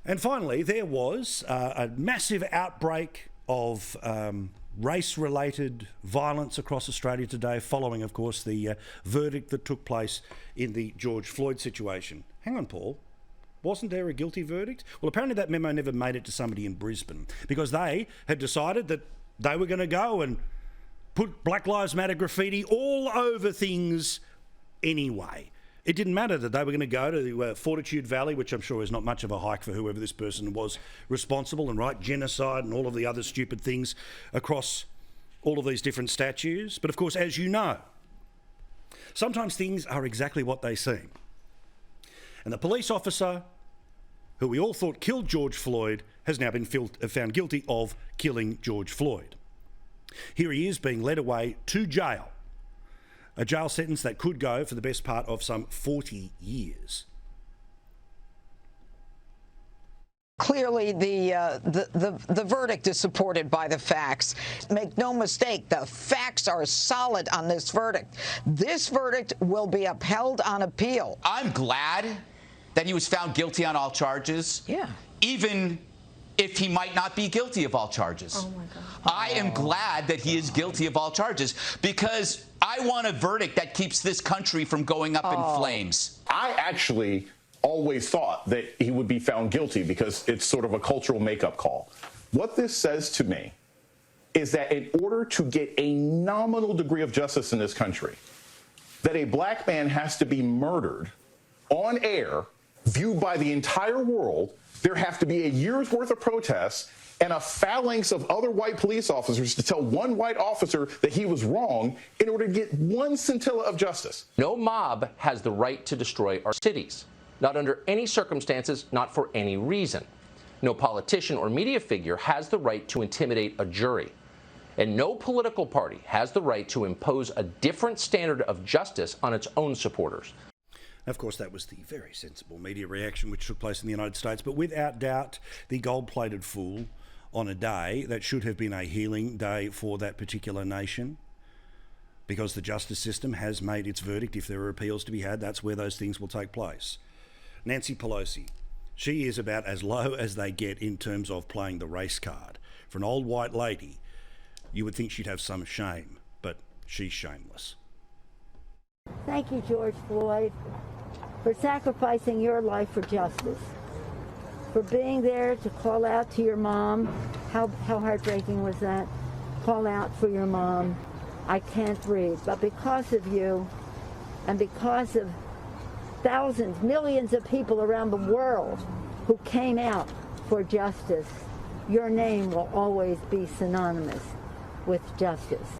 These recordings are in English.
And finally, there was a massive outbreak of race-related violence across Australia today, following, of course, the verdict that took place in the George Floyd situation. Hang on, Paul. Wasn't there a guilty verdict? Well, apparently that memo never made it to somebody in Brisbane because they had decided that they were going to go and put Black Lives Matter graffiti all over things anyway. It didn't matter that they were going to go to the Fortitude Valley, which I'm sure is not much of a hike for whoever this person was responsible, and write genocide and all of the other stupid things across all of these different statues. But of course, as you know, sometimes things are exactly what they seem. And the police officer, who we all thought killed George Floyd, has now been found guilty of killing George Floyd. Here he is being led away to jail. A jail sentence that could go for the best part of some 40 years. Clearly, the verdict is supported by the facts. Make no mistake, the facts are solid on this verdict. This verdict will be upheld on appeal. I'm glad that he was found guilty on all charges. Yeah. Even if he might not be guilty of all charges. Oh my God. I am glad that he is guilty of all charges because I want a verdict that keeps this country from going up in flames. I actually always thought that he would be found guilty because it's sort of a cultural makeup call. What this says to me is that in order to get a nominal degree of justice in this country, that a black man has to be murdered on air, viewed by the entire world. There have to be a year's worth of protests and a phalanx of other white police officers to tell one white officer that he was wrong in order to get one scintilla of justice. No mob has the right to destroy our cities. Not under any circumstances, not for any reason. No politician or media figure has the right to intimidate a jury. And no political party has the right to impose a different standard of justice on its own supporters. Of course, that was the very sensible media reaction which took place in the United States, but without doubt, the gold-plated fool on a day that should have been a healing day for that particular nation, because the justice system has made its verdict. If there are appeals to be had, that's where those things will take place. Nancy Pelosi, she is about as low as they get in terms of playing the race card. For an old white lady, you would think she'd have some shame, but she's shameless. Thank you, George Floyd, for sacrificing your life for justice, for being there to call out to your mom. How heartbreaking was that? Call out for your mom. I can't breathe. But because of you and because of thousands, millions of people around the world who came out for justice, your name will always be synonymous with justice.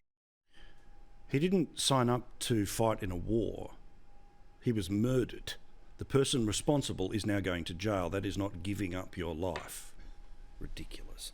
He didn't sign up to fight in a war. He was murdered. The person responsible is now going to jail. That is not giving up your life. Ridiculous.